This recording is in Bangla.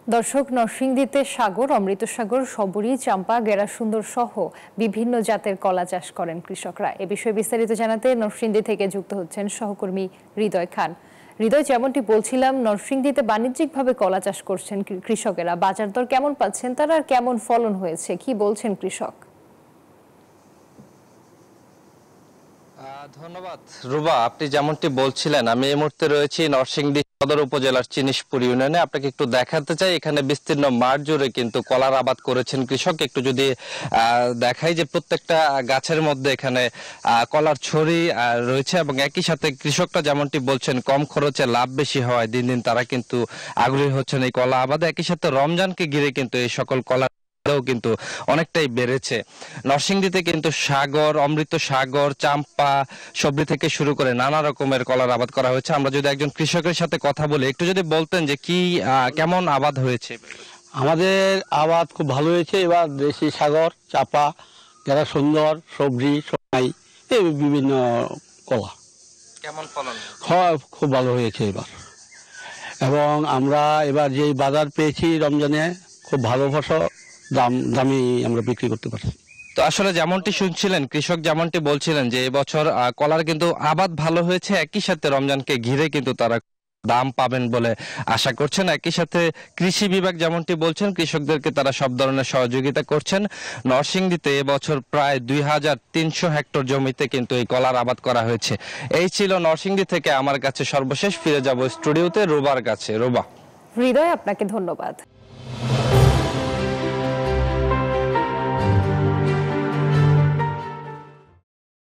দর্শক, নরসিংদীতে সাগর, অমৃতসাগর, সবুরি, চাম্পা, গেরা সুন্দর সহ বিভিন্ন জাতের কলা চাষ করেন কৃষকরা। এ বিষয়ে বিস্তারিত জানাতে নরসিংদী থেকে যুক্ত হচ্ছেন সহকর্মী হৃদয় খান। হৃদয়, যেমনটি বলছিলাম, নরসিংদীতে বাণিজ্যিকভাবে কলা চাষ করছেন কৃষকেরা। বাজার দর কেমন পাচ্ছেন তারা, আর কেমন ফলন হয়েছে, কি বলছেন কৃষক? ধন্যবাদ রুবা। আপনি যেমনটি বলছিলেন, আমি এই মুহূর্তে রয়েছি নরসিংদী সদর উপজেলার চিনিশপুর ইউনিয়নে। আপনাকে একটু দেখাতে চাই, এখানে বিস্তীর্ণ মাঠ জুড়ে কিন্তু কলার আবাদ করেছেন কৃষক। একটু যদি দেখাই যে প্রত্যেকটা গাছের মধ্যে এখানে কলার ছড়ি রয়েছে, এবং একই সাথে কৃষকরা যেমনটি বলছেন কম খরচে লাভ বেশি হওয়ায় দিন দিন তারা কিন্তু আগ্রহী হচ্ছেন এই কলা আবাদে। একই সাথে রমজানকে ঘিরে কিন্তু এই সকল কলা কিন্তু অনেকটাই বেড়েছে। নরসিংদীতে কিন্তু সাগর, অমৃত সাগর, চাম্পা, সবজি থেকে শুরু করে নানা রকমের কলার আবাদ করা হয়েছে। আমরা যদি একজন কৃষকের সাথে কথা বলি, একটু যদি বলতেন যে কি কেমন আবাদ হয়েছে। আমাদের আবাদ খুব ভালো হয়েছে এবার। দেশি সাগর, চাপা, যারা সুন্দর, সবজি, সোনাই, এই বিভিন্ন কলা। কেমন ফলন? খুব ভালো হয়েছে এবার। এবং আমরা এবার যে বাজার পেয়েছি রমজানে, খুব ভালো ফসল, দামি আমরা বিক্রি করতে পারছি। তো আসলে যেমনটি শুনছিলেন, কৃষক যেমনটি বলছিলেন যে এবছর কলার কিন্তু আবাদ ভালো হয়েছে, একই সাথে রমজানকে ঘিরে কিন্তু তারা দাম পাবেন বলে আশা করছেন। একই সাথে কৃষি বিভাগ যেমনটি বলছেন, কৃষকদেরকে তারা সব ধরনের সহযোগিতা করছেন। নরসিংদীতে এবছর প্রায় 2300 হেক্টর জমিতে কিন্তু এই কলার আবাদ করা হয়েছে। এই ছিল নরসিংদী থেকে আমার কাছে সর্বশেষ। ফিরে যাব স্টুডিওতে রুবার কাছে। রুবা। হৃদয়, আপনাকে ধন্যবাদ।